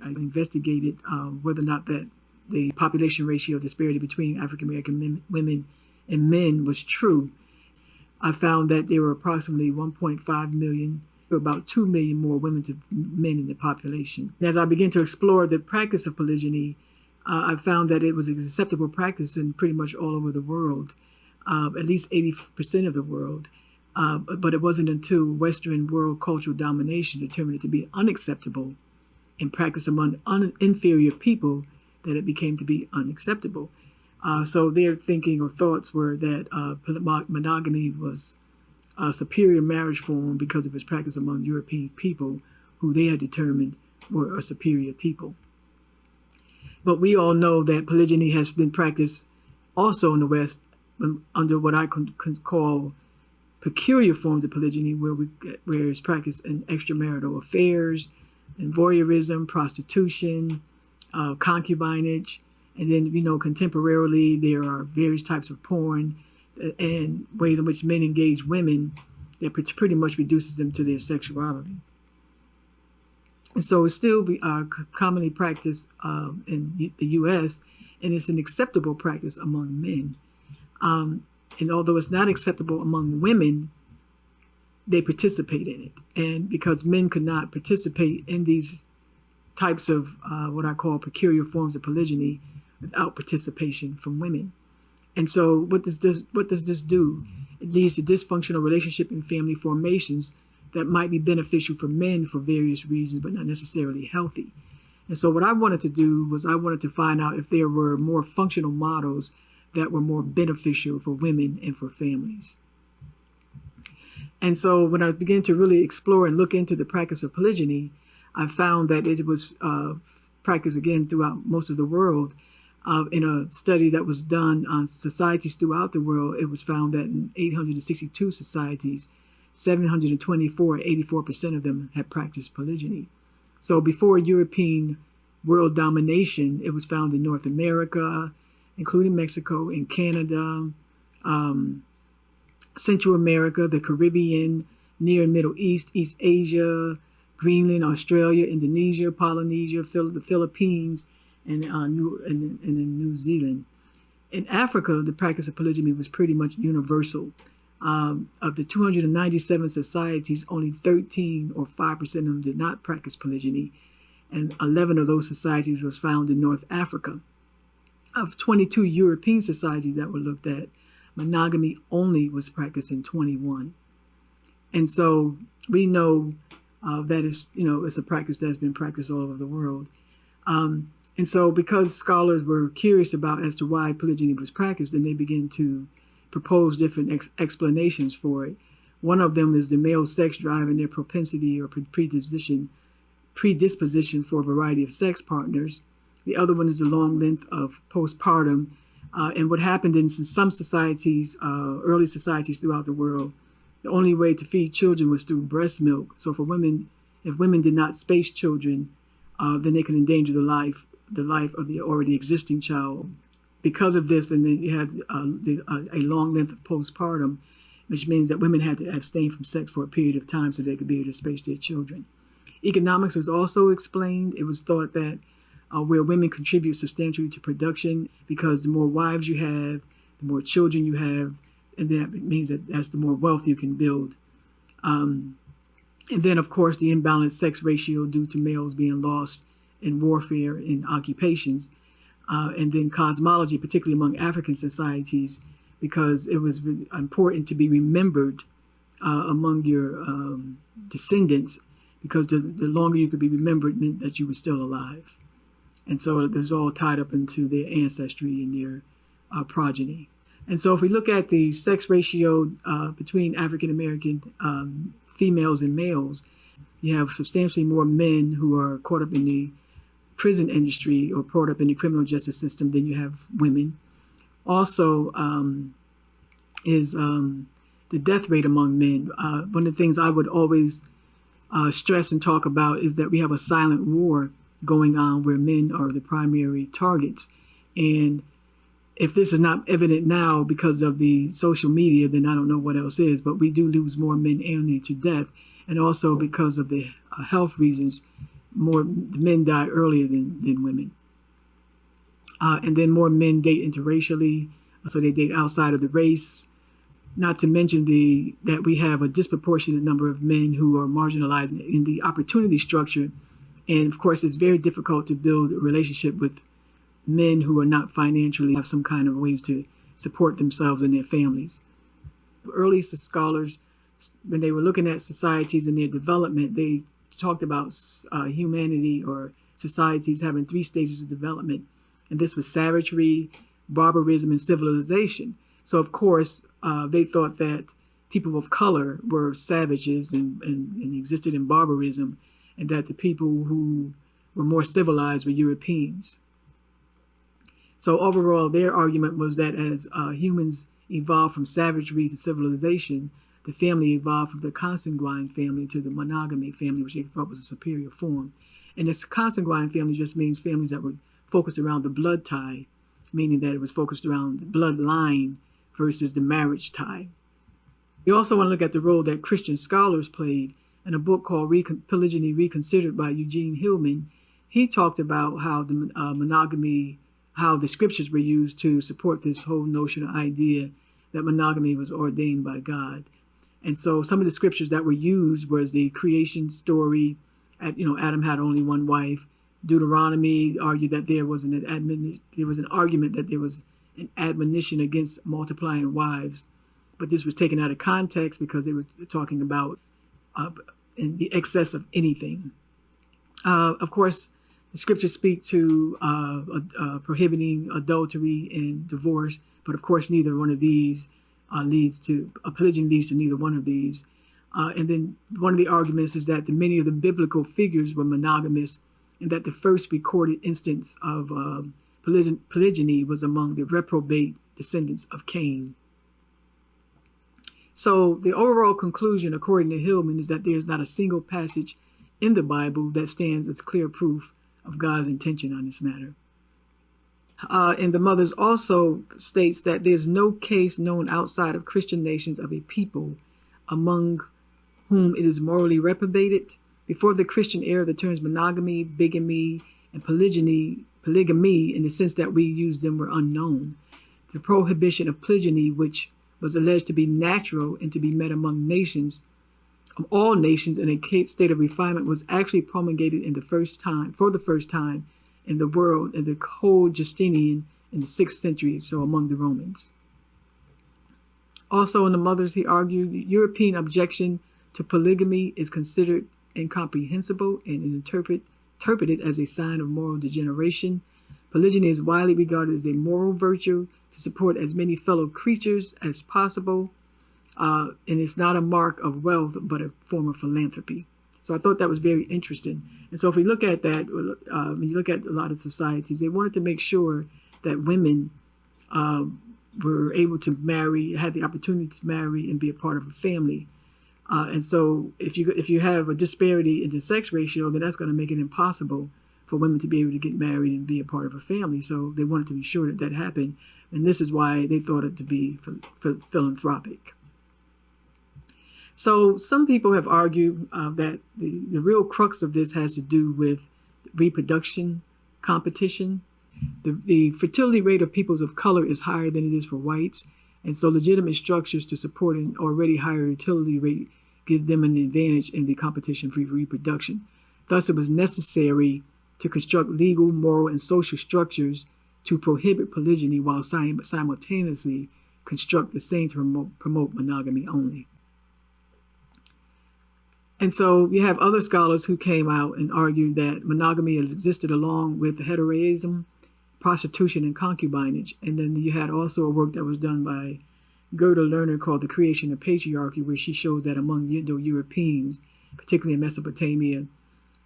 I investigated whether or not that the population ratio disparity between African American women and men was true. I found that there were approximately 1.5 million, about 2 million more women to men in the population. And as I began to explore the practice of polygyny, I found that it was an acceptable practice in pretty much all over the world, at least 80% of the world. But it wasn't until Western world cultural domination determined it to be unacceptable in practice among inferior people that it became to be unacceptable. So their thinking or thoughts were that monogamy was a superior marriage form because of its practice among European people who they had determined were a superior people. But we all know that polygyny has been practiced also in the West under what I can call peculiar forms of polygyny, where it's practiced in extramarital affairs, and voyeurism, prostitution, concubinage, and then, contemporarily there are various types of porn and ways in which men engage women that pretty much reduces them to their sexuality. And so it's still commonly practiced in the U.S., and it's an acceptable practice among men. And although it's not acceptable among women, they participate in it. And because men could not participate in these types of what I call peculiar forms of polygyny without participation from women. And so what does this do? It leads to dysfunctional relationship and family formations that might be beneficial for men for various reasons, but not necessarily healthy. And so what I wanted to do was I wanted to find out if there were more functional models that were more beneficial for women and for families. And so when I began to really explore and look into the practice of polygyny, I found that it was practiced again throughout most of the world. In a study that was done on societies throughout the world, it was found that in 862 societies, 724, 84% of them had practiced polygyny. So before European world domination, it was found in North America, including Mexico and Canada, Central America, the Caribbean, Near and Middle East, East Asia, Greenland, Australia, Indonesia, Polynesia, the Philippines, and in New Zealand. In Africa, the practice of polygyny was pretty much universal. Of the 297 societies, only 13 or 5% of them did not practice polygyny, and 11 of those societies was found in North Africa. Of 22 European societies that were looked at, monogamy only was practiced in 21. And so we know that it's a practice that's been practiced all over the world. And so because scholars were curious about as to why polygyny was practiced, then they began to propose different explanations for it. One of them is the male sex drive and their propensity or predisposition for a variety of sex partners. The other one is the long length of postpartum. And what happened in some societies, early societies throughout the world, the only way to feed children was through breast milk. So for women, if women did not space children, then they could endanger the life of the already existing child. Because of this, then you had a long length of postpartum, which means that women had to abstain from sex for a period of time so they could be able to space their children. Economics was also explained. It was thought that where women contribute substantially to production, because the more wives you have, the more children you have, and that means that that's the more wealth you can build. And then, of course, the imbalanced sex ratio due to males being lost in warfare and occupations. And then cosmology, particularly among African societies, because it was important to be remembered among your descendants, because the longer you could be remembered meant that you were still alive. And so it was all tied up into their ancestry and their progeny. And so if we look at the sex ratio between African American females and males, you have substantially more men who are caught up in the prison industry or caught up in the criminal justice system than you have women. Also is the death rate among men. One of the things I would always stress and talk about is that we have a silent war going on where men are the primary targets. And if this is not evident now because of the social media, then I don't know what else is, but we do lose more men annually to death. And also because of the health reasons, the men die earlier than women. And then more men date interracially, so they date outside of the race. Not to mention that we have a disproportionate number of men who are marginalized in the opportunity structure. And of course, it's very difficult to build a relationship with men who are not financially, have some kind of ways to support themselves and their families. Early scholars, when they were looking at societies and their development, they talked about humanity or societies having 3 stages of development. And this was savagery, barbarism, and civilization. So, of course, they thought that people of color were savages and existed in barbarism, and that the people who were more civilized were Europeans. So overall, their argument was that as humans evolved from savagery to civilization, the family evolved from the consanguine family to the monogamy family, which they thought was a superior form. And this consanguine family just means families that were focused around the blood tie, meaning that it was focused around the bloodline versus the marriage tie. We also want to look at the role that Christian scholars played. In a book called Polygyny Reconsidered by Eugene Hillman, he talked about how the monogamy, how the scriptures were used to support this whole notion or idea that monogamy was ordained by God. And so some of the scriptures that were used was the creation story. Adam had only one wife. Deuteronomy argued that there was an argument that there was an admonition against multiplying wives, but this was taken out of context because they were talking about in the excess of anything. Of course, the scriptures speak to prohibiting adultery and divorce, but of course, neither one of these polygyny leads to neither one of these. And then one of the arguments is that many of the biblical figures were monogamous, and that the first recorded instance of polygyny was among the reprobate descendants of Cain. So the overall conclusion, according to Hillman, is that there is not a single passage in the Bible that stands as clear proof of God's intention on this matter. And the Mothers also states that there's no case known outside of Christian nations of a people among whom it is morally reprobated. Before the Christian era, the terms monogamy, bigamy, and polygamy, in the sense that we use them, were unknown. The prohibition of polygyny, which was alleged to be natural and to be met among nations, all nations in a state of refinement, was actually promulgated for the first time in the world in the Code Justinian in the 6th century, so among the Romans. Also in the Mothers, he argued the European objection to polygamy is considered incomprehensible and interpreted as a sign of moral degeneration. Polygyny is widely regarded as a moral virtue to support as many fellow creatures as possible, and it's not a mark of wealth, but a form of philanthropy. So I thought that was very interesting. And so if we look at that, when you look at a lot of societies, they wanted to make sure that women were able to marry, had the opportunity to marry and be a part of a family. And so if you have a disparity in the sex ratio, then that's going to make it impossible for women to be able to get married and be a part of a family. So they wanted to be sure that happened. And this is why they thought it to be philanthropic. So some people have argued that the real crux of this has to do with reproduction competition. The fertility rate of peoples of color is higher than it is for whites. And so legitimate structures to support an already higher fertility rate give them an advantage in the competition for reproduction. Thus, it was necessary to construct legal, moral, and social structures to prohibit polygyny while simultaneously construct the same to promote monogamy only. And so you have other scholars who came out and argued that monogamy has existed along with heteroism, prostitution, and concubinage. And then you had also a work that was done by Gerda Lerner called The Creation of Patriarchy, where she shows that among Indo-Europeans, particularly in Mesopotamia,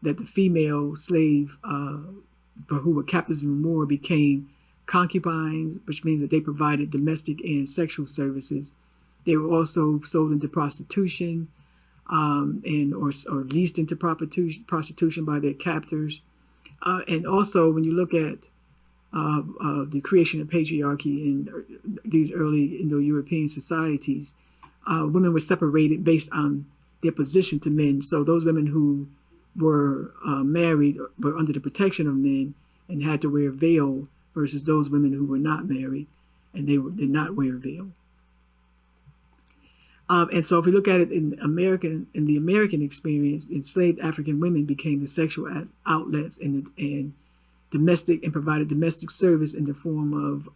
that the female slave who were captives in war became concubines, which means that they provided domestic and sexual services. They were also sold into prostitution or leased into prostitution by their captors. And also, when you look at the creation of patriarchy in these early Indo-European societies, women were separated based on their position to men. So those women who were married, were under the protection of men and had to wear a veil, versus those women who were not married and did not wear a veil. And so if we look at it in the American experience, enslaved African women became the sexual outlets and provided domestic service in the form of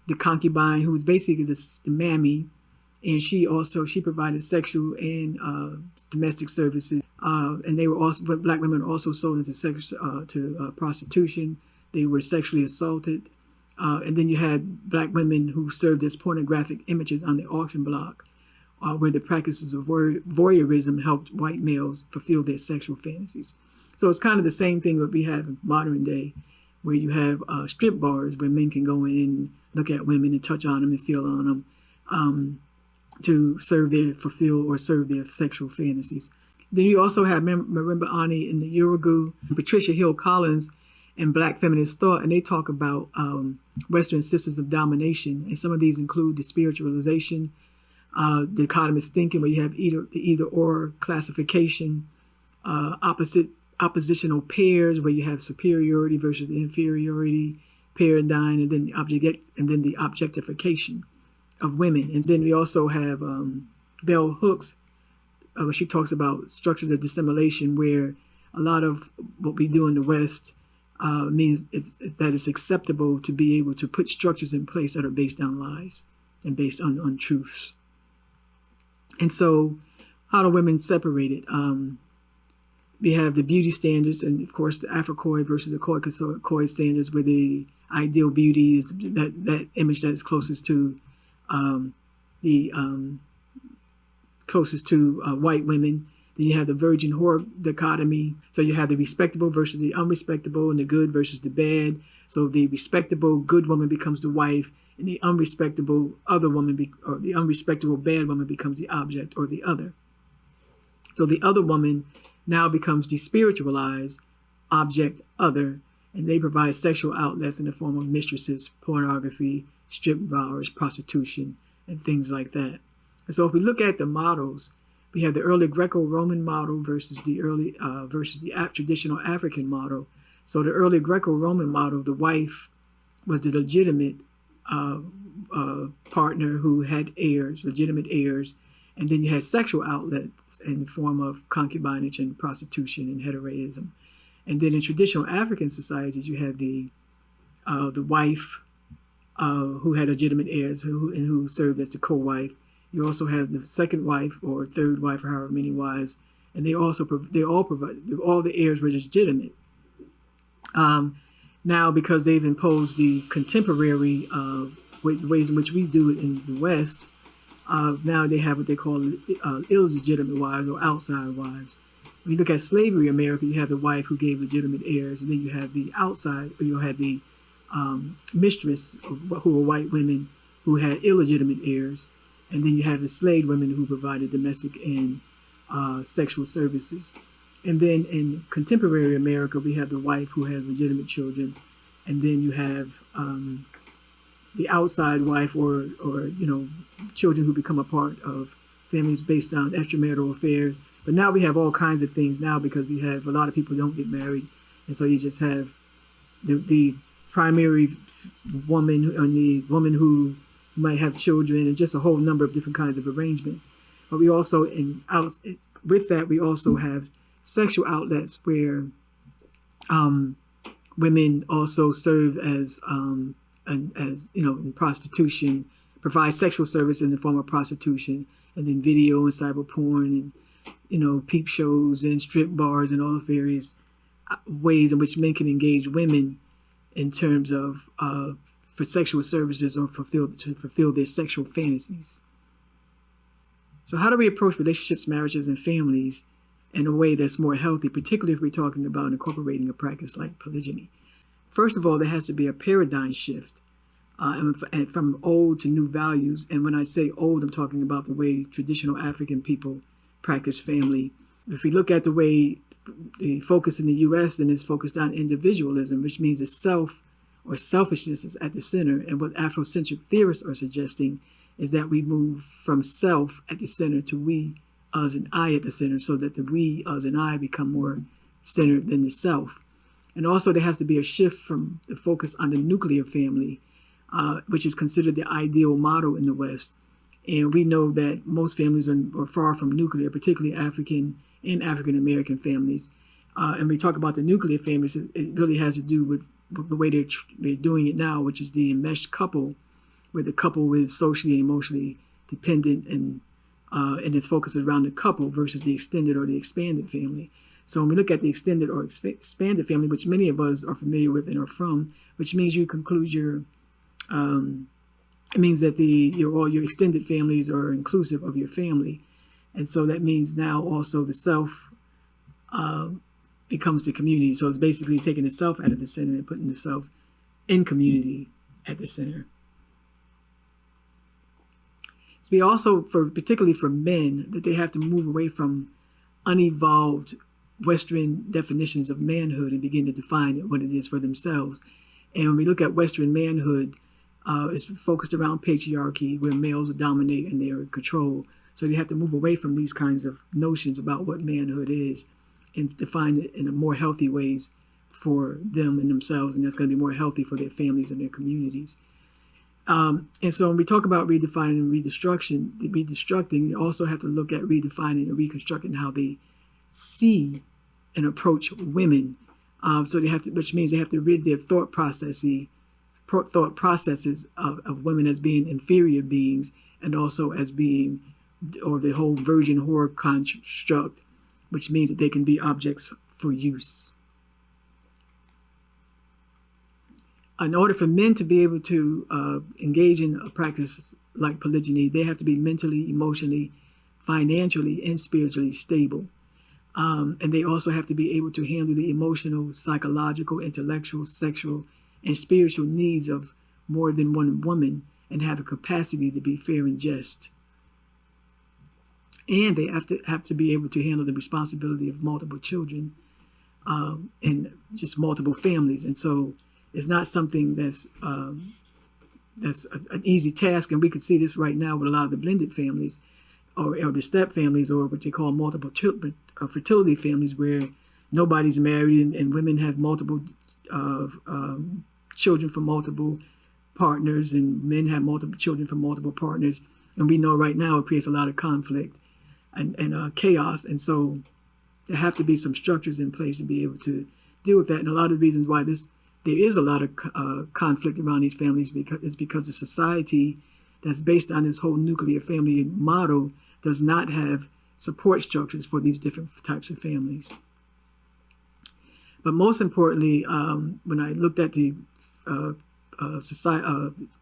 the concubine, who was basically the mammy, and she provided sexual and domestic services. And but black women were also sold into prostitution. They were sexually assaulted. And then you had black women who served as pornographic images on the auction block, where the practices of voyeurism helped white males fulfill their sexual fantasies. So it's kind of the same thing that we have in modern day, where you have strip bars where men can go in and look at women and touch on them and feel on them to serve their sexual fantasies. Then you also have Marimba Ani in the Urugu, Patricia Hill Collins and Black Feminist Thought, and they talk about Western systems of domination, and some of these include the spiritualization, dichotomous thinking, where you have the either-or classification, oppositional pairs, where you have superiority versus the inferiority paradigm, and then the objectification of women. And then we also have Bell Hooks, where she talks about structures of dissimulation, where a lot of what we do in the West means that it's acceptable to be able to put structures in place that are based on lies and based on untruths. And so how do women separate it? We have the beauty standards, and of course the Afrocoid versus the Coid standards, where the ideal beauty is that image that is closest to white women. Then you have the virgin whore dichotomy. So you have the respectable versus the unrespectable, and the good versus the bad. So the respectable good woman becomes the wife, and the unrespectable the unrespectable bad woman becomes the object or the other. So the other woman now becomes the spiritualized object other, and they provide sexual outlets in the form of mistresses, pornography, strip bars, prostitution, and things like that. And so if we look at the models, we have the early Greco-Roman model versus the traditional African model. So the early Greco-Roman model, the wife was the legitimate partner who had legitimate heirs, and then you had sexual outlets in the form of concubinage and prostitution and heteroism. And then in traditional African societies, you have the wife who had legitimate heirs who served as the co-wife. You also have the second wife or third wife, or however many wives, and all the heirs were legitimate. Now, because they've imposed the contemporary ways in which we do it in the West, now they have what they call illegitimate wives or outside wives. When you look at slavery in America, you have the wife who gave legitimate heirs, and then you have the outside, or you had the mistress, who were white women who had illegitimate heirs, and then you have the slave women who provided domestic and sexual services. And then in contemporary America, we have the wife who has legitimate children, and then you have the outside wife, or children who become a part of families based on extramarital affairs. But now we have all kinds of things now, because we have a lot of people don't get married, and so you just have the primary woman and the woman who might have children, and just a whole number of different kinds of arrangements. But we also, with that, we also have sexual outlets where women also serve as in prostitution, provide sexual service in the form of prostitution, and then video and cyber porn, and peep shows and strip bars, and all the various ways in which men can engage women in terms of for sexual services or to fulfill their sexual fantasies. So how do we approach relationships, marriages, and families in a way that's more healthy, particularly if we're talking about incorporating a practice like polygyny? First of all, there has to be a paradigm shift and from old to new values. And when I say old, I'm talking about the way traditional African people practice family. If we look at the way the focus in the U.S., then it's focused on individualism, which means the self or selfishness is at the center. And what Afrocentric theorists are suggesting is that we move from self at the center to we, us, and I at the center, so that the we, us, and I become more centered than the self. And also there has to be a shift from the focus on the nuclear family, which is considered the ideal model in the West. And we know that most families are far from nuclear, particularly African and African American families. And we talk about the nuclear families, it really has to do with the way they're doing it now, which is the enmeshed couple, where the couple is socially and emotionally dependent, and it's focused around the couple versus the extended or the expanded family. So when we look at the extended or expanded family, which many of us are familiar with and are from, which means you conclude it means that all your extended families are inclusive of your family. And so that means now also the self becomes the community. So it's basically taking the self out of the center and putting the self in community at the center. So we also, particularly for men, that they have to move away from unevolved Western definitions of manhood and begin to define what it is for themselves. And when we look at Western manhood, it's focused around patriarchy, where males dominate and they are in control. So you have to move away from these kinds of notions about what manhood is and define it in a more healthy ways for them and themselves, and that's going to be more healthy for their families and their communities. And so when we talk about redefining and redestructing, you also have to look at redefining and reconstructing how they see and approach women. So they have to, which means they have to rid their thought processes of women as being inferior beings, and also as being, or the whole virgin whore construct, which means that they can be objects for use. In order for men to be able to engage in a practice like polygyny, they have to be mentally, emotionally, financially, and spiritually stable. And they also have to be able to handle the emotional, psychological, intellectual, sexual, and spiritual needs of more than one woman, and have the capacity to be fair and just. And they have to be able to handle the responsibility of multiple children and just multiple families. And so it's not something that's an easy task. And we can see this right now with a lot of the blended families, or the step families, or what they call multiple fertility families, where nobody's married and women have multiple children from multiple partners, and men have multiple children from multiple partners. And we know right now it creates a lot of conflict and chaos. And so there have to be some structures in place to be able to deal with that. And a lot of the reasons why there is a lot of conflict around these families is because the society that's based on this whole nuclear family model does not have support structures for these different types of families. But most importantly, when I looked at the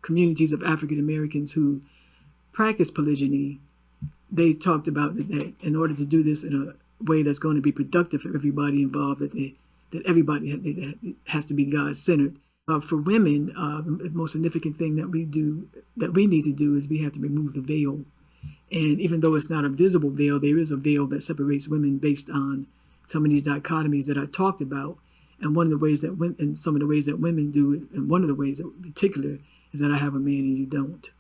communities of African Americans who practice polygyny, they talked about that in order to do this in a way that's going to be productive for everybody involved, that everybody has to be God-centered. For women, the most significant thing that we need to do is we have to remove the veil. And even though it's not a visible veil, there is a veil that separates women based on some of these dichotomies that I talked about. And one of the ways that some of the ways that women do it, and one of the ways in particular, is that I have a man and you don't.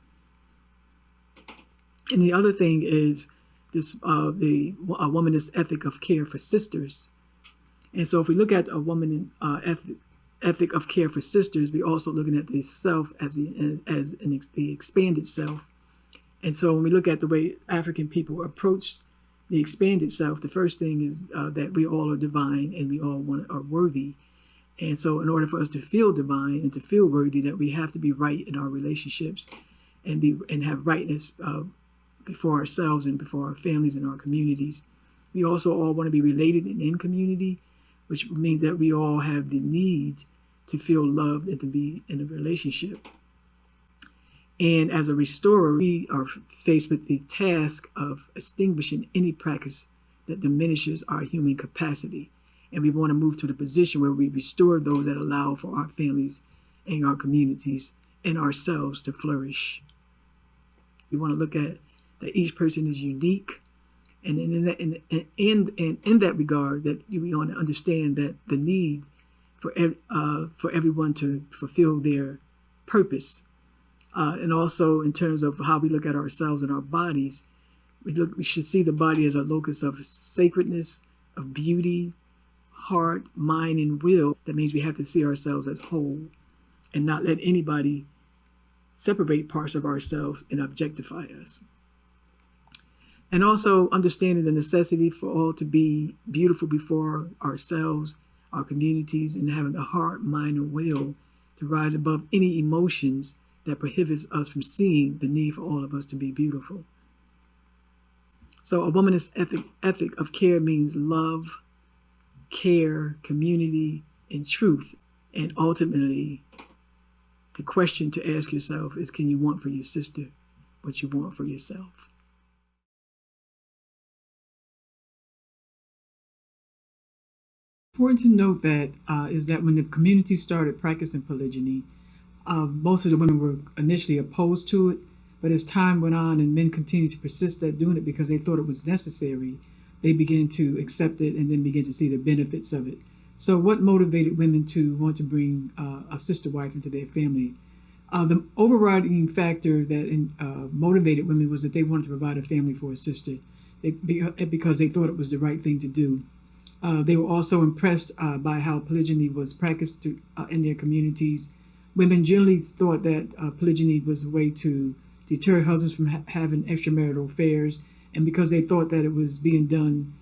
And the other thing is this the womanist ethic of care for sisters. And so if we look at a woman ethic of care for sisters, we're also looking at the self as the expanded self. And so when we look at the way African people approach the expanded self, the first thing is that we all are divine and we all are worthy. And so in order for us to feel divine and to feel worthy, that we have to be right in our relationships and have rightness before ourselves and before our families and our communities. We also all want to be related and in community, which means that we all have the need to feel loved and to be in a relationship. And as a restorer, we are faced with the task of extinguishing any practice that diminishes our human capacity. And we want to move to the position where we restore those that allow for our families and our communities and ourselves to flourish. We want to look at that each person is unique. And in that regard, that we want to understand that the need for everyone to fulfill their purpose. And also in terms of how we look at ourselves and our bodies, we should see the body as a locus of sacredness, of beauty, heart, mind, and will. That means we have to see ourselves as whole and not let anybody separate parts of ourselves and objectify us. And also understanding the necessity for all to be beautiful before ourselves, our communities, and having the heart, mind, and will to rise above any emotions that prohibits us from seeing the need for all of us to be beautiful. So a womanist ethic of care means love, care, community, and truth. And ultimately, the question to ask yourself is, can you want for your sister what you want for yourself? Important to note that is that when the community started practicing polygyny, most of the women were initially opposed to it, but as time went on and men continued to persist at doing it because they thought it was necessary, they began to accept it and then began to see the benefits of it. So what motivated women to want to bring a sister wife into their family? The overriding factor that motivated women was that they wanted to provide a family for a sister because they thought it was the right thing to do. They were also impressed by how polygyny was practiced in their communities. Women generally thought that polygyny was a way to deter husbands from having extramarital affairs, and because they thought that it was being done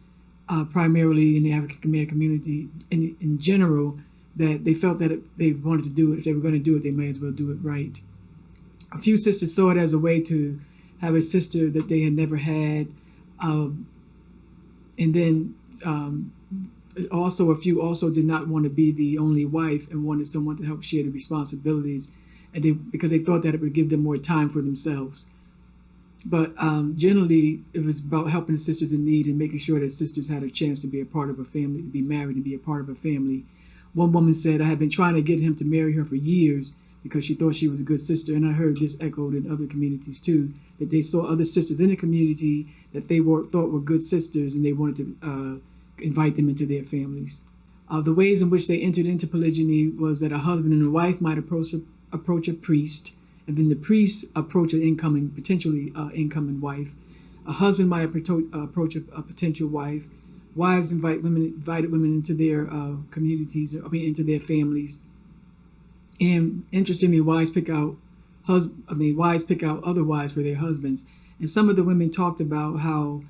primarily in the African American community in general, that they felt that they wanted to do it. If they were going to do it, they may as well do it right. A few sisters saw it as a way to have a sister that they had never had, and then also a few also did not want to be the only wife and wanted someone to help share the responsibilities, and because they thought that it would give them more time for themselves. But generally, it was about helping the sisters in need and making sure that sisters had a chance to be a part of a family, to be married and be a part of a family. One woman said, I had been trying to get him to marry her for years because she thought she was a good sister. And I heard this echoed in other communities too, that they saw other sisters in the community that they thought were good sisters, and they wanted to invite them into their families. The ways in which they entered into polygyny was that a husband and a wife might approach a priest, and then the priest approach an potentially incoming wife. A husband might approach a potential wife. Wives invited women into their communities, into their families. And interestingly, wives pick out other wives for their husbands. And some of the women talked about how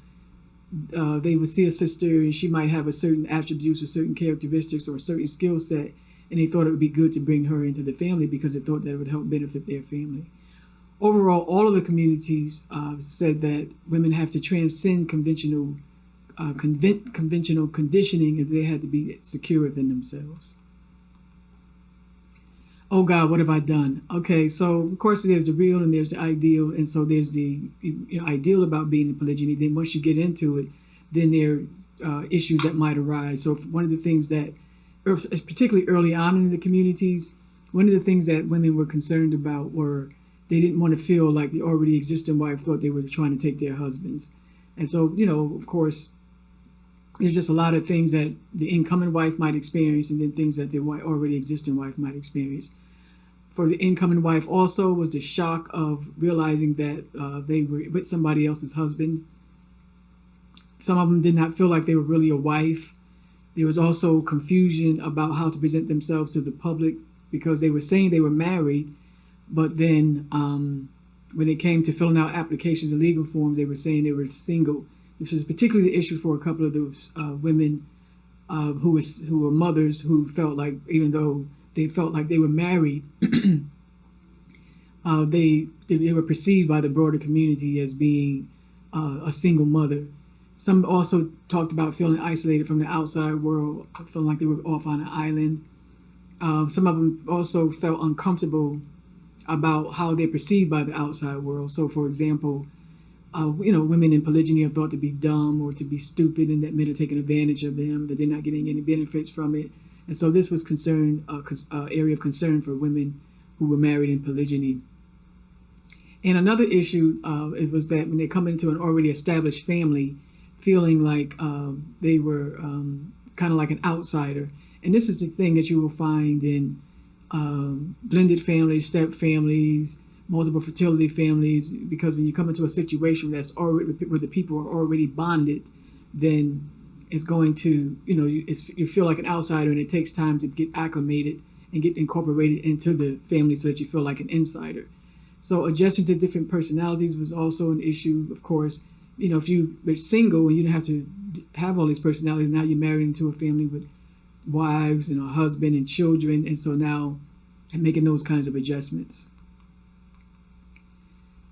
they would see a sister and she might have a certain attributes or certain characteristics or a certain skill set, and they thought it would be good to bring her into the family because they thought that it would help benefit their family. Overall, all of the communities said that women have to transcend conventional conditioning, and they had to be secure within themselves. Oh God, what have I done? Okay, so of course there's the real and there's the ideal, and so there's the ideal about being in polygyny. Then once you get into it, then there are issues that might arise. So one of the things that, particularly early on in the communities, one of the things that women were concerned about were they didn't want to feel like the already existing wife thought they were trying to take their husbands. And so, of course, there's just a lot of things that the incoming wife might experience, and then things that the already existing wife might experience. For the incoming wife also was the shock of realizing that they were with somebody else's husband. Some of them did not feel like they were really a wife. There was also confusion about how to present themselves to the public because they were saying they were married, but then when it came to filling out applications and legal forms, they were saying they were single. This was particularly the issue for a couple of those women who were mothers who felt like, even though they felt like they were married, they were perceived by the broader community as being a single mother. Some also talked about feeling isolated from the outside world, feeling like they were off on an island. Some of them also felt uncomfortable about how they're perceived by the outside world. So, for example, women in polygyny are thought to be dumb or to be stupid, and that men are taking advantage of them, that they're not getting any benefits from it. And so this was area of concern for women who were married in polygyny. And another issue it was that when they come into an already established family, feeling like they were kind of like an outsider. And this is the thing that you will find in blended families, step families, multiple fertility families, because when you come into a situation that's already where the people are already bonded, then is going to, you feel like an outsider, and it takes time to get acclimated and get incorporated into the family so that you feel like an insider. So adjusting to different personalities was also an issue, of course. If you were single and you didn't have to have all these personalities, now you're married into a family with wives and a husband and children, and so now I'm making those kinds of adjustments.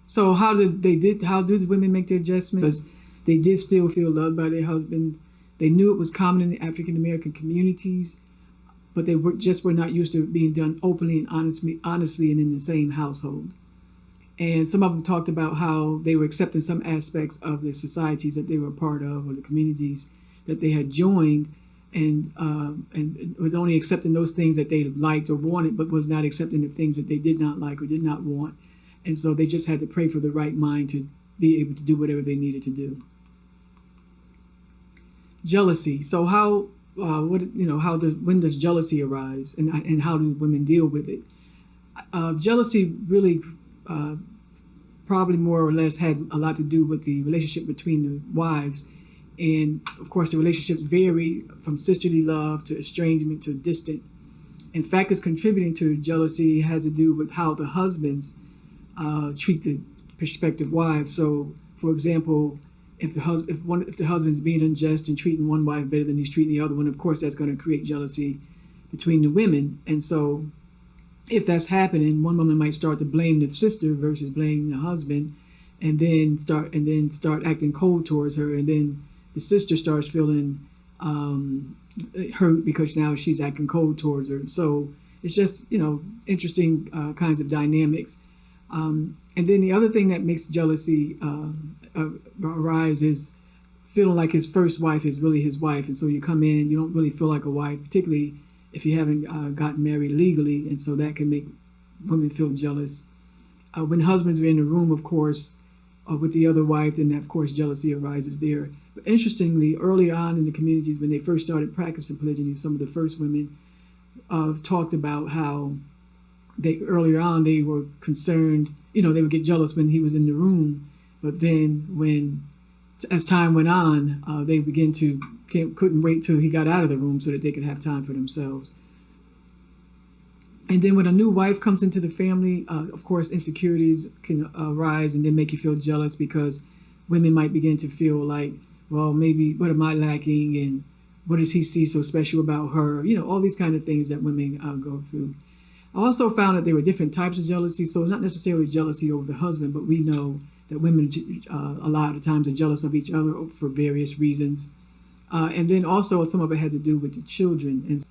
So how do the women make the adjustments? Because they did still feel loved by their husband. They knew it was common in the African American communities, but they were not used to being done openly and honestly and in the same household. And some of them talked about how they were accepting some aspects of the societies that they were a part of, or the communities that they had joined, and was only accepting those things that they liked or wanted, but was not accepting the things that they did not like or did not want. And so they just had to pray for the right mind to be able to do whatever they needed to do. Jealousy. So when does jealousy arise, and how do women deal with it? Jealousy really probably more or less had a lot to do with the relationship between the wives. And of course, the relationships vary from sisterly love to estrangement to distant. And factors contributing to jealousy has to do with how the husbands treat the prospective wives. So, for example, if the husband's being unjust and treating one wife better than he's treating the other one, of course, that's going to create jealousy between the women. And so, if that's happening, one woman might start to blame the sister versus blaming the husband, and then start acting cold towards her, and then the sister starts feeling hurt because now she's acting cold towards her. So it's just interesting kinds of dynamics. And then the other thing that makes jealousy arise is feeling like his first wife is really his wife, and so you come in, you don't really feel like a wife, particularly if you haven't gotten married legally, and so that can make women feel jealous. When husbands are in the room, of course, with the other wife, then of course jealousy arises there. But interestingly, early on in the communities, when they first started practicing polygyny, some of the first women talked about how earlier on they were concerned, they would get jealous when he was in the room, but then as time went on, they couldn't wait till he got out of the room so that they could have time for themselves. And then when a new wife comes into the family, of course, insecurities can arise and then make you feel jealous, because women might begin to feel like, well, maybe what am I lacking, and what does he see so special about her? All these kind of things that women go through. I also found that there were different types of jealousy. So it's not necessarily jealousy over the husband, but we know that women a lot of times are jealous of each other for various reasons. And then also some of it had to do with the children. And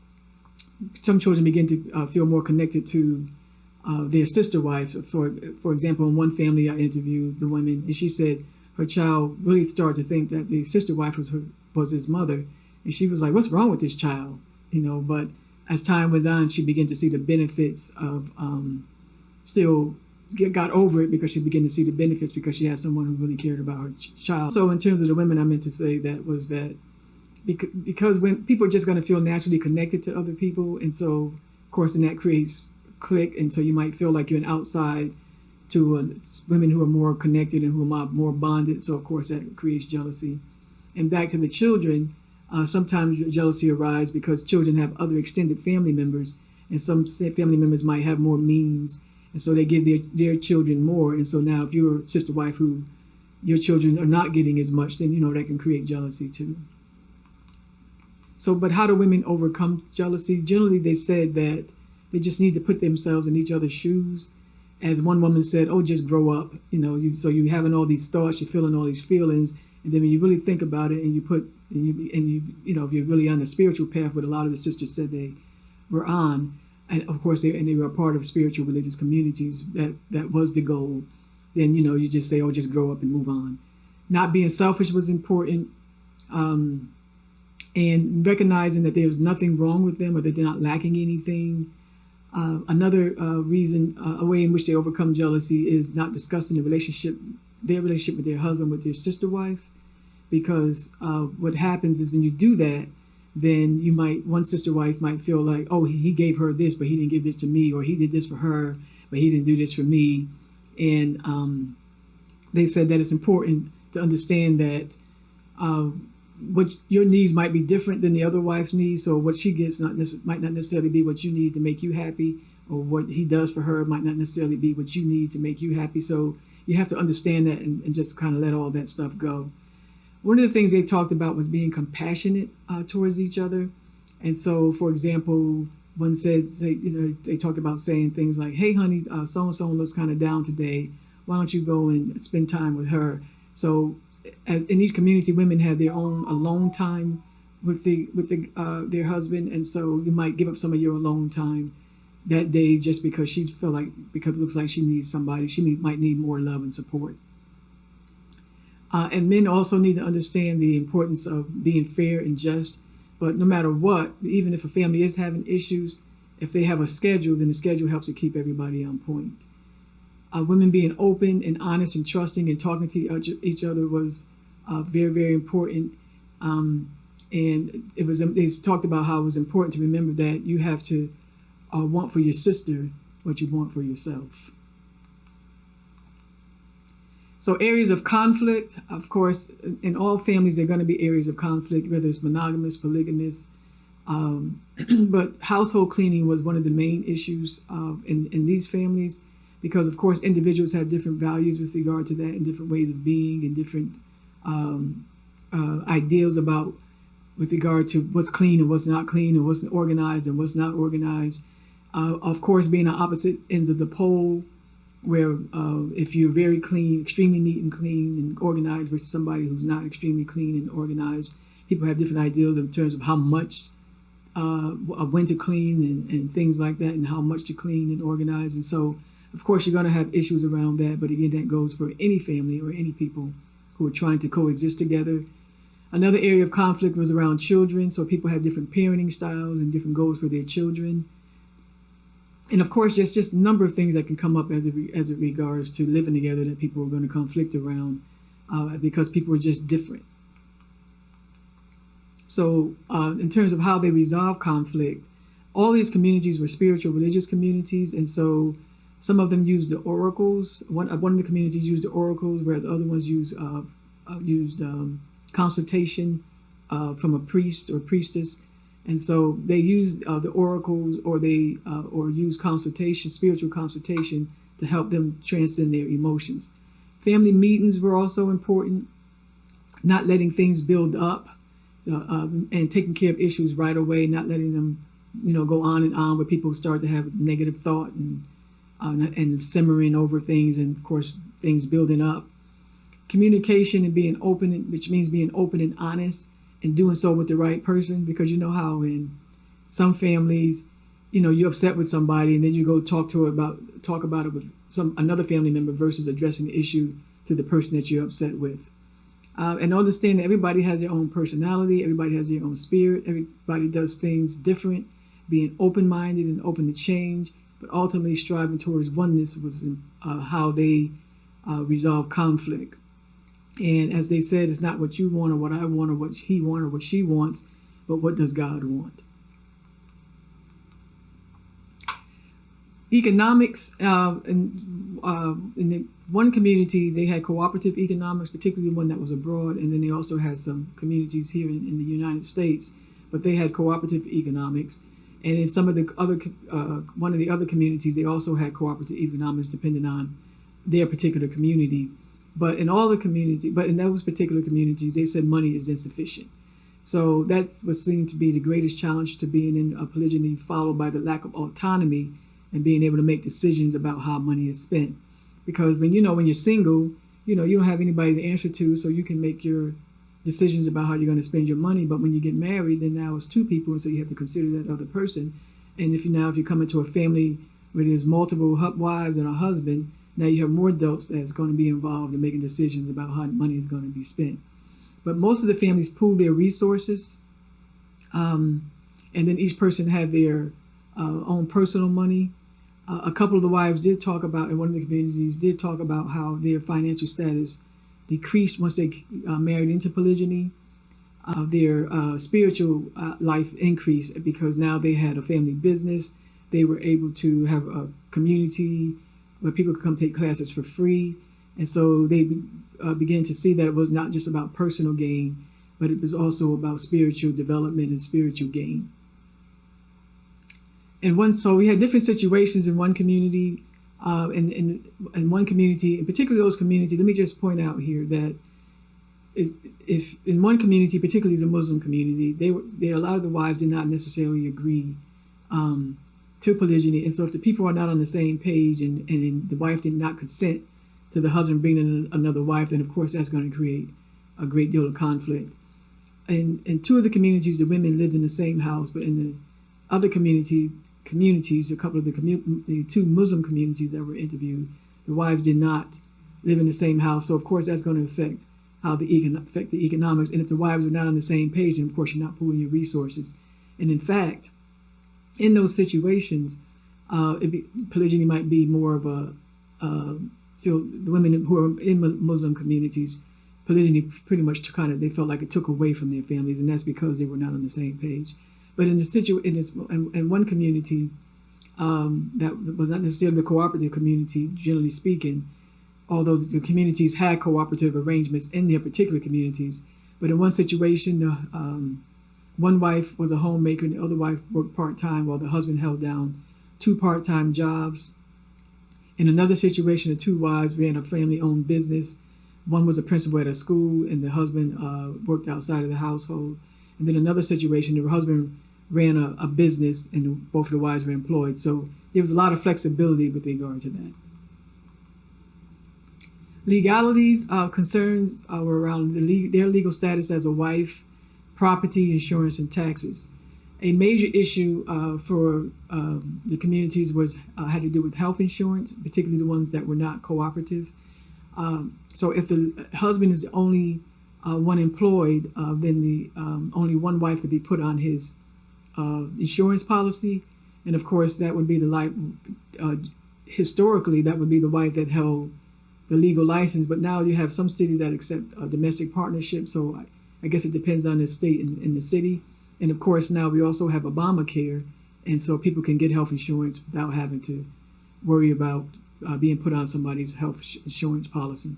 some children begin to feel more connected to their sister wives. For example, in one family I interviewed the woman, and she said her child really started to think that the sister wife was his mother. And she was like, what's wrong with this child? But as time went on, she began to see the benefits of got over it, because she began to see the benefits because she had someone who really cared about her child. So in terms of the women, I meant to say that because when people are just going to feel naturally connected to other people, and so of course then that creates clique, and so you might feel like you're an outside to women who are more connected and who are more bonded. So of course that creates jealousy. And back to the children, sometimes jealousy arises because children have other extended family members, and some family members might have more means, and so they give their children more. And so now if you're a sister wife who your children are not getting as much, then that can create jealousy too. So, but how do women overcome jealousy? Generally, they said that they just need to put themselves in each other's shoes. As one woman said, oh, just grow up. So you're having all these thoughts, you're feeling all these feelings, and then when you really think about it, and if you're really on the spiritual path, what a lot of the sisters said they were on, and of course they were a part of spiritual religious communities, that was the goal. Then you just say, oh, just grow up and move on. Not being selfish was important. And recognizing that there was nothing wrong with them, or that they're not lacking anything. Another reason, a way in which they overcome jealousy, is not discussing their relationship with their husband, with their sister wife, because what happens is when you do that, then one sister wife might feel like, oh, he gave her this, but he didn't give this to me, or he did this for her, but he didn't do this for me. And they said that it's important to understand that what your needs might be different than the other wife's needs. So what she gets might not necessarily be what you need to make you happy, or what he does for her might not necessarily be what you need to make you happy. So you have to understand that and just kind of let all that stuff go. One of the things they talked about was being compassionate towards each other. And so, for example, one says, they talked about saying things like, hey, honey, so-and-so looks kind of down today. Why don't you go and spend time with her? So in each community, women have their own alone time with their husband. And so you might give up some of your alone time that day just because because it looks like she needs somebody. She might need more love and support. And men also need to understand the importance of being fair and just. But no matter what, even if a family is having issues, if they have a schedule, then the schedule helps to keep everybody on point. Women being open and honest and trusting and talking to each other was very, very important. And they talked about how it was important to remember that you have to want for your sister what you want for yourself. So areas of conflict, of course, in all families, there are going to be areas of conflict, whether it's monogamous, polygamous. But household cleaning was one of the main issues in these families, because, of course, individuals have different values with regard to that and different ways of being and different ideals about with regard to what's clean and what's not clean and what's organized and what's not organized. Of course, being on opposite ends of the pole, where if you're very clean, extremely neat and clean and organized versus somebody who's not extremely clean and organized, people have different ideals in terms of how much, when to clean and things like that, and how much to clean and organize. And so, of course, you're going to have issues around that. But again, that goes for any family or any people who are trying to coexist together. Another area of conflict was around children. So people have different parenting styles and different goals for their children. And of course, there's just a number of things that can come up as it regards to living together that people are going to conflict around because people are just different. So in terms of how they resolve conflict, all these communities were spiritual, religious communities. And so some of them used the oracles. One of the communities used the oracles, where the other ones used consultation from a priest or priestess. And so they use the oracles, or use consultation, spiritual consultation, to help them transcend their emotions. Family meetings were also important, not letting things build up, and taking care of issues right away, not letting them, go on and on, where people start to have negative thought and simmering over things, and of course things building up. Communication and being open, which means being open and honest, and doing so with the right person, because you know how in some families, you're upset with somebody and then you go talk about it with another family member versus addressing the issue to the person that you're upset with. And understand that everybody has their own personality, everybody has their own spirit, everybody does things different. Being open-minded and open to change, but ultimately striving towards oneness was how they resolve conflict. And as they said, it's not what you want or what I want or what he wants or what she wants, but what does God want? Economics, in one community, they had cooperative economics, particularly one that was abroad, and then they also had some communities here in the United States, but they had cooperative economics. And in some of the other, one of the other communities, they also had cooperative economics, depending on their particular community. But in those particular communities, they said money is insufficient. So that's what seemed to be the greatest challenge to being in a polygyny, followed by the lack of autonomy and being able to make decisions about how money is spent. Because when you're single, you don't have anybody to answer to, so you can make your decisions about how you're going to spend your money. But when you get married, then now it's two people, and so you have to consider that other person. And if you come into a family where there's multiple wives and a husband, now you have more adults that's going to be involved in making decisions about how money is going to be spent. But most of the families pool their resources, and then each person had their own personal money. A couple of the wives did talk about, in one of the communities, did talk about how their financial status decreased once they married into polygyny. Their spiritual life increased because now they had a family business. They were able to have a community where people could come take classes for free. And so they began to see that it was not just about personal gain, but it was also about spiritual development and spiritual gain. So we had different situations in one community, in one community, and particularly those communities. Let me just point out here that if in one community, particularly the Muslim community, a lot of the wives did not necessarily agree to polygyny, and so if the people are not on the same page, and the wife did not consent to the husband bringing another wife, then of course that's going to create a great deal of conflict. In two of the communities, the women lived in the same house, but in the other communities, a couple of the two Muslim communities that were interviewed, the wives did not live in the same house. So of course that's going to affect the economics. And if the wives are not on the same page, then of course you're not pooling your resources. And in fact, in those situations, polygyny might be more of a the women who are in Muslim communities, polygyny pretty much they felt like it took away from their families, and that's because they were not on the same page. But in one community that was not necessarily the cooperative community, generally speaking, although the communities had cooperative arrangements in their particular communities. But in one situation, one wife was a homemaker and the other wife worked part-time while the husband held down 2 part-time jobs. In another situation, the 2 wives ran a family-owned business. One was a principal at a school and the husband worked outside of the household. And then another situation, the husband ran a business and both of the wives were employed. So there was a lot of flexibility with regard to that. Legalities, concerns were around their legal status as a wife, property, insurance, and taxes. A major issue for the communities had to do with health insurance, particularly the ones that were not cooperative. So if the husband is the only one employed, then only one wife could be put on his insurance policy. And of course, that would be historically, that would be the wife that held the legal license. But now you have some cities that accept domestic partnerships. So I guess it depends on the state and the city. And of course, now we also have Obamacare. And so people can get health insurance without having to worry about being put on somebody's health insurance policy.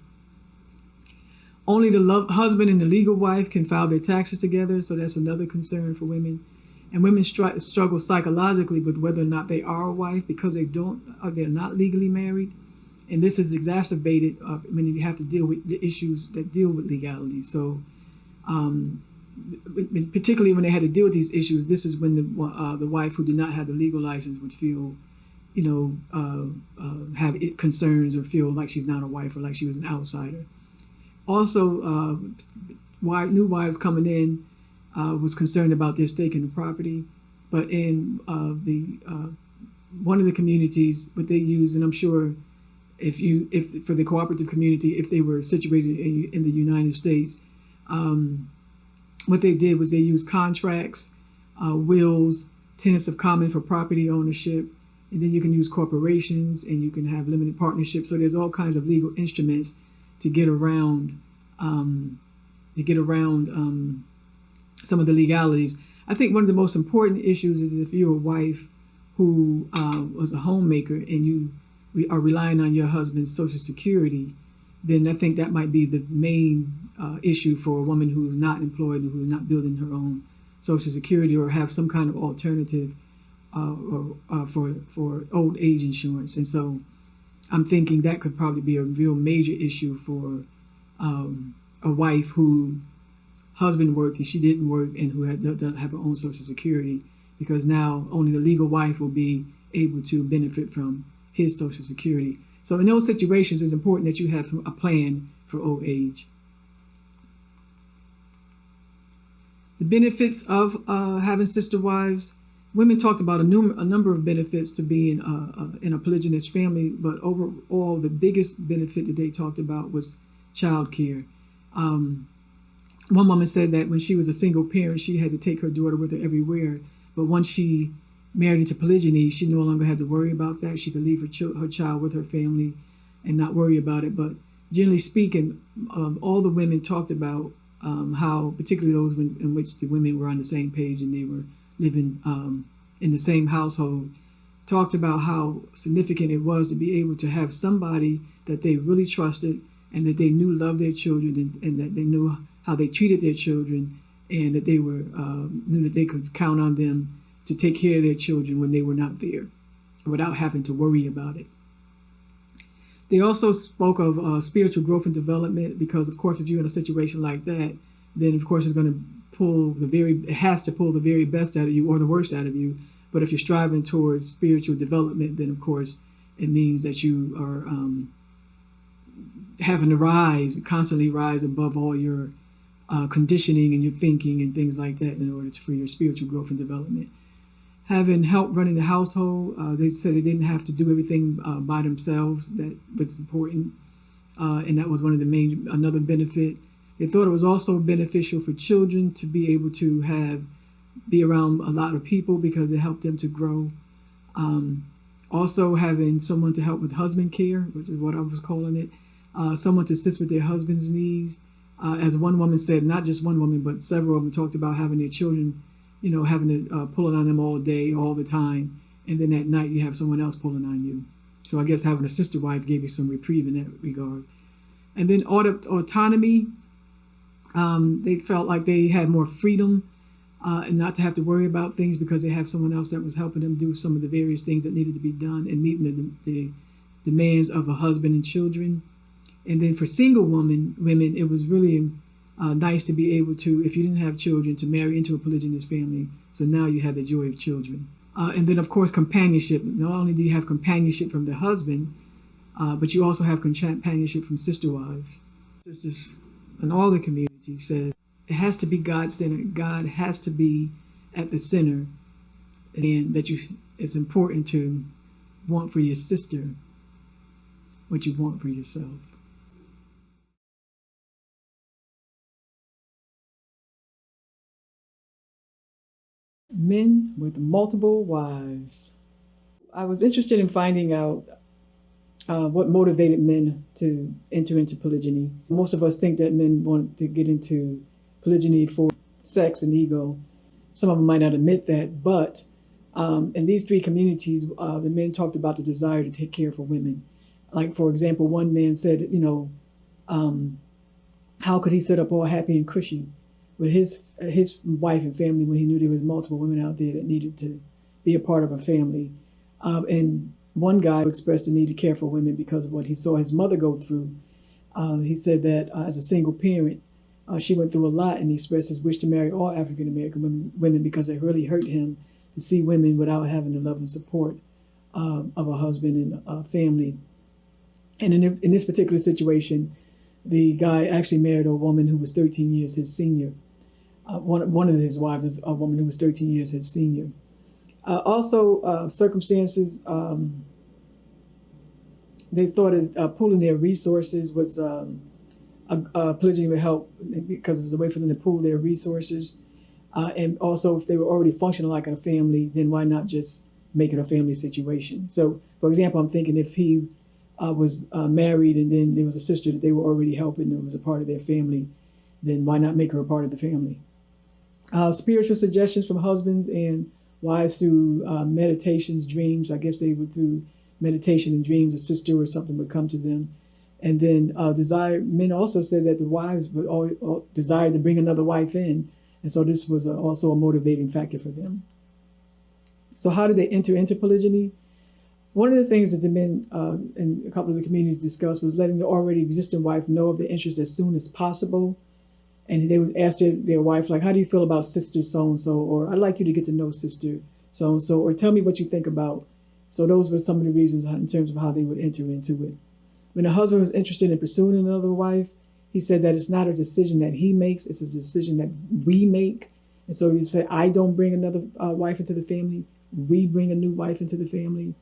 Only the husband and the legal wife can file their taxes together. So that's another concern for women. And women struggle psychologically with whether or not they are a wife because they're not legally married. And this is exacerbated when you have to deal with the issues that deal with legality. So particularly when they had to deal with these issues, this is when the wife who did not have the legal license would feel, have concerns or feel like she's not a wife or like she was an outsider. Also, new wives coming in was concerned about their stake in the property. But in one of the communities, what they use, and I'm sure if for the cooperative community, if they were situated in the United States, what they did was they used contracts, wills, tenants of common for property ownership, and then you can use corporations and you can have limited partnerships. So there's all kinds of legal instruments to get around some of the legalities. I think one of the most important issues is if you're a wife who was a homemaker and you are relying on your husband's Social Security, then I think that might be the main issue for a woman who's not employed and who's not building her own Social Security or have some kind of alternative for old age insurance. And so I'm thinking that could probably be a real major issue for a wife whose husband worked and she didn't work and who doesn't have her own Social Security, because now only the legal wife will be able to benefit from his Social Security. So in those situations, it's important that you have a plan for old age. The benefits of having sister wives. Women talked about a number of benefits to being in a polygynous family, but overall, the biggest benefit that they talked about was child care. One woman said that when she was a single parent, she had to take her daughter with her everywhere. But once she married into polygyny, she no longer had to worry about that. She could leave her child with her family and not worry about it. But generally speaking, all the women talked about how, particularly those in which the women were on the same page and they were living in the same household, talked about how significant it was to be able to have somebody that they really trusted and that they knew loved their children and that they knew how they treated their children, and that they were knew that they could count on them to take care of their children when they were not there, without having to worry about it. They also spoke of spiritual growth and development, because of course if you're in a situation like that, then of course it's going to it has to pull the very best out of you or the worst out of you. But if you're striving towards spiritual development, then of course it means that you are having to constantly rise above all your conditioning and your thinking and things like that in order for your spiritual growth and development. Having help running the household, they said they didn't have to do everything by themselves. That was important, and that was one of another benefit. They thought it was also beneficial for children to be able to be around a lot of people, because it helped them to grow. Also having someone to help with husband care, which is what I was calling it, someone to assist with their husband's needs. As one woman said, not just one woman, but several of them talked about having their children, having to pulling on them all day, all the time, and then at night you have someone else pulling on you. So I guess having a sister wife gave you some reprieve in that regard. And then autonomy. They felt like they had more freedom and not to have to worry about things, because they have someone else that was helping them do some of the various things that needed to be done and meeting the demands of a husband and children. And then for single women, it was really nice to be able to, if you didn't have children, to marry into a polygynous family. So now you have the joy of children. And then, of course, companionship. Not only do you have companionship from the husband, but you also have companionship from sister wives. Sisters in all the communities said it has to be God-centered. God has to be at the center, and that it's important to want for your sister what you want for yourself. Men with multiple wives. I was interested in finding out what motivated men to enter into polygyny. Most of us think that men want to get into polygyny for sex and ego. Some of them might not admit that, but in these three communities, the men talked about the desire to take care for women. Like, for example, one man said, how could he sit up all happy and cushy with his wife and family when he knew there was multiple women out there that needed to be a part of a family? And one guy expressed the need to care for women because of what he saw his mother go through. He said that as a single parent, she went through a lot, and he expressed his wish to marry all African American women because it really hurt him to see women without having the love and support of a husband and a family. And in this particular situation, the guy actually married a woman who was 13 years his senior. One of his wives was a woman who was 13 years his senior. Circumstances, they thought pooling their resources was polygyny would help, because it was a way for them to pool their resources. And also, if they were already functioning like a family, then why not just make it a family situation? So, for example, I'm thinking if he was married and then there was a sister that they were already helping that was a part of their family, then why not make her a part of the family? Spiritual suggestions from husbands and wives through meditations, dreams. I guess they would, through meditation and dreams, a sister or something would come to them. And then men also said that the wives would all desire to bring another wife in. And so this was also a motivating factor for them. So how did they enter into polygyny? One of the things that the men in a couple of the communities discussed was letting the already existing wife know of the interest as soon as possible. And they would ask their wife, like, how do you feel about sister so-and-so? Or I'd like you to get to know sister so-and-so, or tell me what you think about. So those were some of the reasons in terms of how they would enter into it. When a husband was interested in pursuing another wife, he said that it's not a decision that he makes, it's a decision that we make. And so you say, I don't bring another wife into the family, we bring a new wife into the family.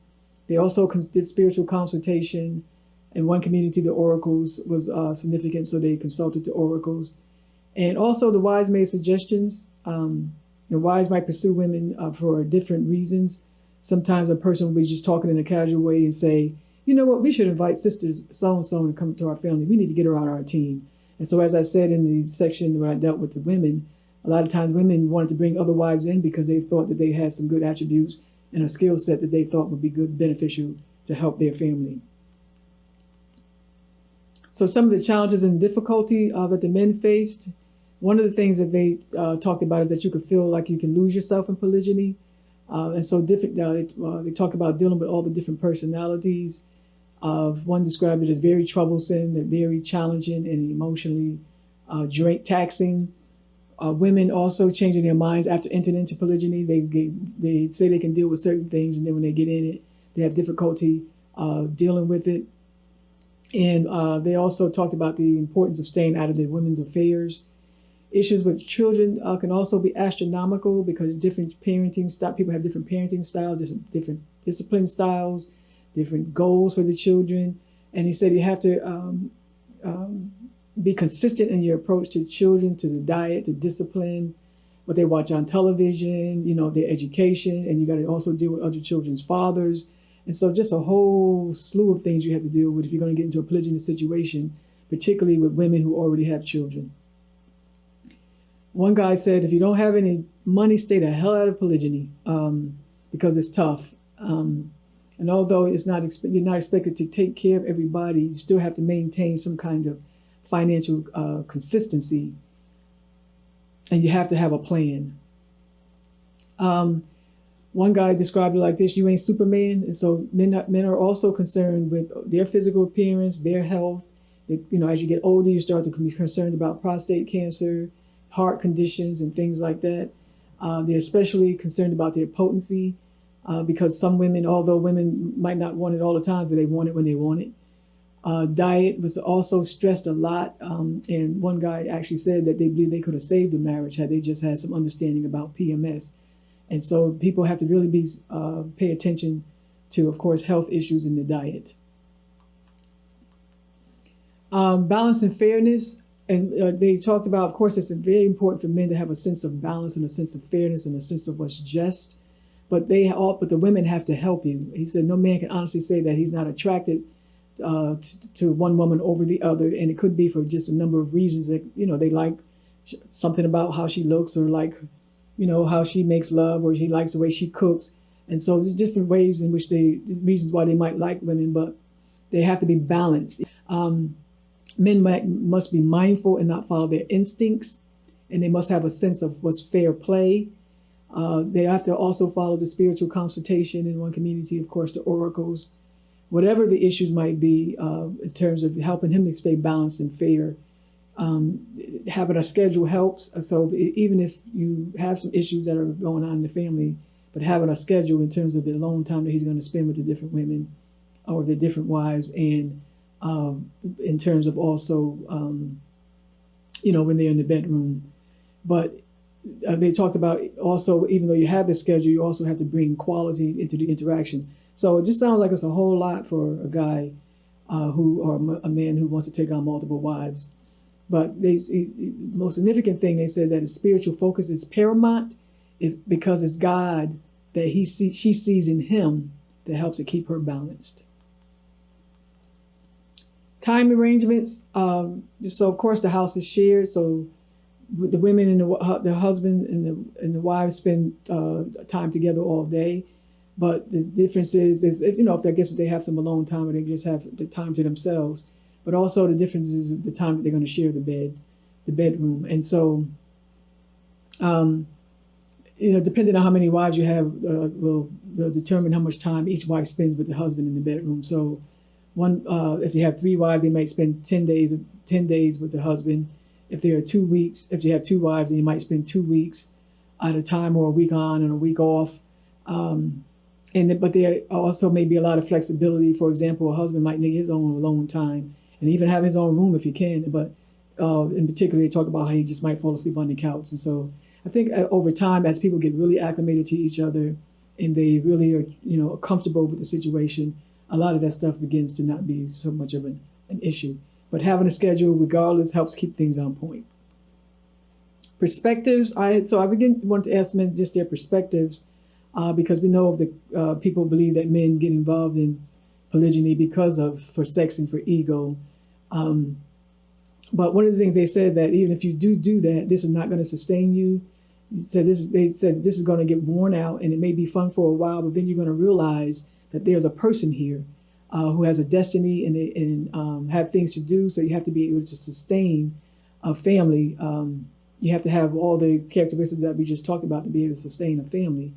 They also did spiritual consultation. In one community, the oracles was significant, so they consulted the oracles. And also the wives made suggestions. The wives might pursue women for different reasons. Sometimes a person will be just talking in a casual way and say, you know what, we should invite sisters so-and-so to come to our family. We need to get her on our team. And so as I said in the section where I dealt with the women, a lot of times women wanted to bring other wives in because they thought that they had some good attributes and a skill set that they thought would be good, beneficial to help their family. So some of the challenges and difficulty that the men faced One of the things that they talked about is that you could feel like you can lose yourself in polygyny. And so they talk about dealing with all the different personalities. One described it as very troublesome, and very challenging, and emotionally taxing. Women also changing their minds after entering into polygyny. They say they can deal with certain things, and then when they get in it, they have difficulty dealing with it. And they also talked about the importance of staying out of the women's affairs. Issues with children can also be astronomical because different parenting style. People have different parenting styles, different discipline styles, different goals for the children. And he said you have to be consistent in your approach to children, to the diet, to discipline, what they watch on television, their education, and you got to also deal with other children's fathers. And so just a whole slew of things you have to deal with if you're going to get into a polygynous situation, particularly with women who already have children. One guy said, if you don't have any money, stay the hell out of polygyny because it's tough. And although you're not expected to take care of everybody, you still have to maintain some kind of financial consistency, and you have to have a plan. One guy described it like this: you ain't Superman. And so men are also concerned with their physical appearance, their health. As you get older, you start to be concerned about prostate cancer, heart conditions, and things like that. They're especially concerned about their potency because some women, although women might not want it all the time, but they want it when they want it. Diet was also stressed a lot. And one guy actually said that they believe they could have saved the marriage had they just had some understanding about PMS. And so people have to really pay attention to, of course, health issues in the diet. Balance and fairness. And they talked about, of course, it's very important for men to have a sense of balance and a sense of fairness and a sense of what's just. But the women have to help you. He said no man can honestly say that he's not attracted to one woman over the other, and it could be for just a number of reasons that they like something about how she looks, or like how she makes love, or he likes the way she cooks. And so there's different ways in which reasons why they might like women, but they have to be balanced. Men must be mindful and not follow their instincts, and they must have a sense of what's fair play. They have to also follow the spiritual consultation in one community, of course, the oracles. Whatever the issues might be in terms of helping him to stay balanced and fair. Having a schedule helps. So even if you have some issues that are going on in the family, but having a schedule in terms of the alone time that he's going to spend with the different women or the different wives, and in terms of also, when they're in the bedroom. But they talked about also, even though you have the schedule, you also have to bring quality into the interaction. So it just sounds like it's a whole lot for a guy or a man who wants to take on multiple wives. But the most significant thing, they said that his spiritual focus is paramount, because it's God that she sees in him that helps to keep her balanced. Time arrangements. So of course the house is shared. So the women and the husband and the wives spend time together all day. But the difference is if they have some alone time, or they just have the time to themselves. But also the difference is the time that they're going to share the bedroom. And so, depending on how many wives you have, will determine how much time each wife spends with the husband in the bedroom. So, if you have 3 wives, they might spend 10 days with the husband. If you have 2 wives, then you might spend 2 weeks at a time, or a week on and a week off. But there also may be a lot of flexibility. For example, a husband might need his own alone time, and even have his own room if he can. But in particular, they talk about how he just might fall asleep on the couch. And so I think over time, as people get really acclimated to each other, and they really are comfortable with the situation, a lot of that stuff begins to not be so much of an issue. But having a schedule, regardless, helps keep things on point. Perspectives. I wanted to ask men just their perspectives, because we know of the people believe that men get involved in polygyny for sex and for ego. But one of the things they said, that even if you do that, this is not going to sustain you. They said this is going to get worn out, and it may be fun for a while, but then you're going to realize that there's a person here who has a destiny and have things to do. So you have to be able to sustain a family you have to have all the characteristics that we just talked about to be able to sustain a family.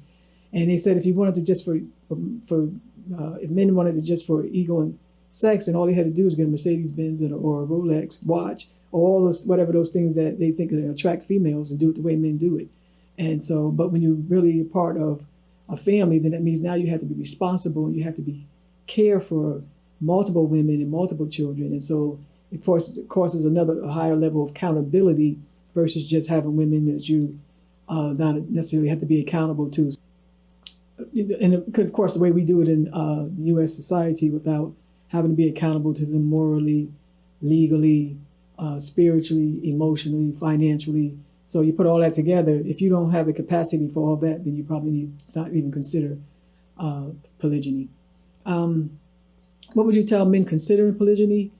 And they said if you wanted to just if men wanted to just for ego and sex, and all they had to do was get a Mercedes-Benz or a Rolex watch, or all those, whatever those things that they think that attract females, and do it the way men do it. And so, but when you're really a part of a family, then that means now you have to be responsible, and you have to care for multiple women and multiple children. And so it causes a higher level of accountability versus just having women that you not necessarily have to be accountable to. And of course, the way we do it in the U.S. society, without having to be accountable to them morally, legally, spiritually, emotionally, financially. So you put all that together. If you don't have the capacity for all that, then you probably need to not even consider polygyny. What would you tell men considering polygyny?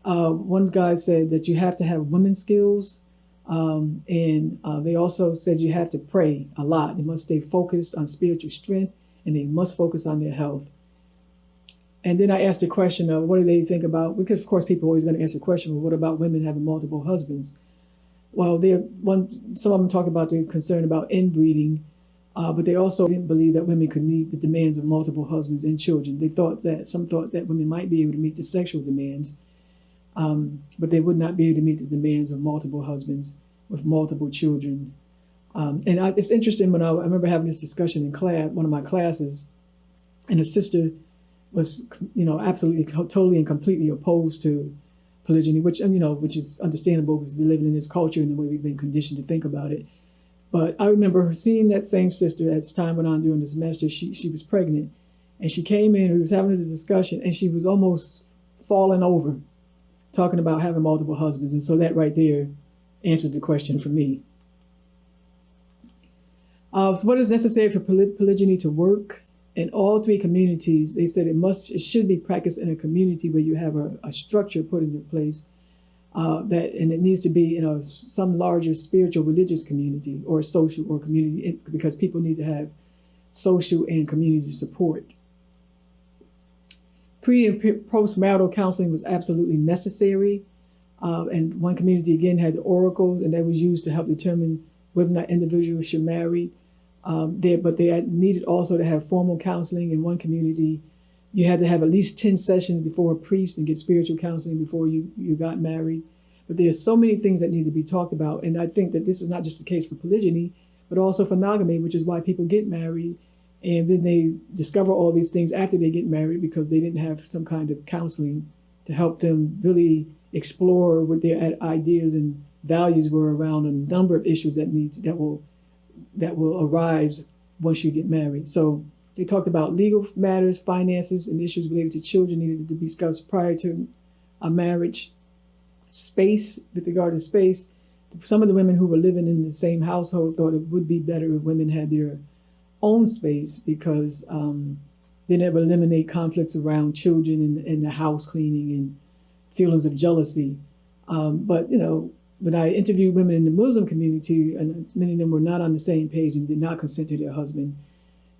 One guy said that you have to have women's skills. And they also said you have to pray a lot. They must stay focused on spiritual strength, and they must focus on their health. And then I asked the question of what do they think about, because of course people are always going to answer the question, well, what about women having multiple husbands? Well, some of them talk about their concern about inbreeding, but they also didn't believe that women could meet the demands of multiple husbands and children. Some thought that women might be able to meet the sexual demands, but they would not be able to meet the demands of multiple husbands with multiple children. It's interesting, when I remember having this discussion in class, one of my classes, and a sister was, absolutely, totally and completely opposed to polygyny, which is understandable because we're living in this culture and the way we've been conditioned to think about it. But I remember seeing that same sister as time went on during the semester. She was pregnant, and she came in, we was having a discussion, and she was almost falling over, talking about having multiple husbands. And so that right there answered the question for me. So what is necessary for polygyny to work? In all three communities, they said it should be practiced in a community where you have a structure put into place, and it needs to be in some larger spiritual religious community or social or community, because people need to have social and community support. Pre and post-marital counseling was absolutely necessary. And one community, again, had the oracles, and that was used to help determine whether or not individuals should marry. But they needed also to have formal counseling. In one community, you had to have at least 10 sessions before a priest and get spiritual counseling before you got married. But there's so many things that need to be talked about. And I think that this is not just the case for polygyny, but also for monogamy, which is why people get married. And then they discover all these things after they get married because they didn't have some kind of counseling to help them really explore what their ideas and values were around a number of issues that will arise once you get married. So they talked about legal matters, finances, and issues related to children needed to be discussed prior to a marriage. Space, with regard to space, some of the women who were living in the same household thought it would be better if women had their own space, because then it would eliminate conflicts around children and the house cleaning and feelings of jealousy. But when I interviewed women in the Muslim community, and many of them were not on the same page and did not consent to their husband,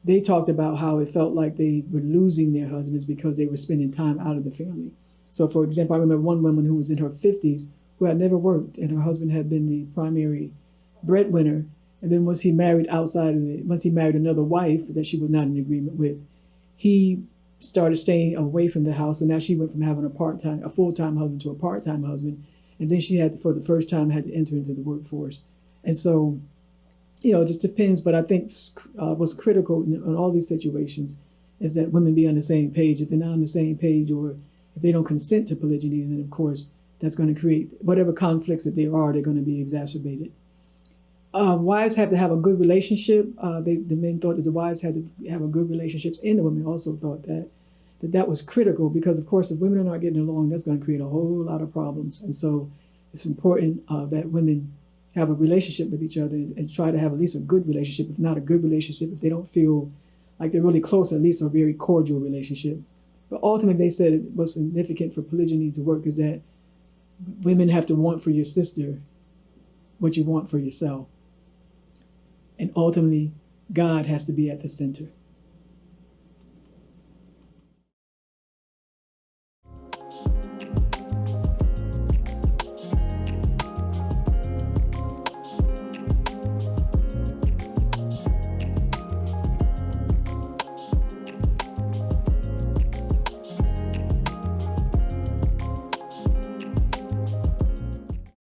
they talked about how it felt like they were losing their husbands because they were spending time out of the family. So, for example, I remember one woman who was in her 50s who had never worked, and her husband had been the primary breadwinner. And then once he married another wife that she was not in agreement with, he started staying away from the house. And now she went from having a full-time husband to a part-time husband. And then she had, for the first time, had to enter into the workforce. And so, it just depends. But I think what's critical in all these situations is that women be on the same page. If they're not on the same page, or if they don't consent to polygyny, then of course that's going to create whatever conflicts that there are, they're going to be exacerbated. Wives have to have a good relationship. The men thought that the wives had to have a good relationships, and the women also thought that was critical, because of course if women are not getting along, that's going to create a whole lot of problems. And so it's important that women have a relationship with each other and try to have at least a good relationship. If not a good relationship, if they don't feel like they're really close, at least a very cordial relationship. But ultimately, they said what's significant for polygyny to work is that women have to want for your sister what you want for yourself. And ultimately, God has to be at the center.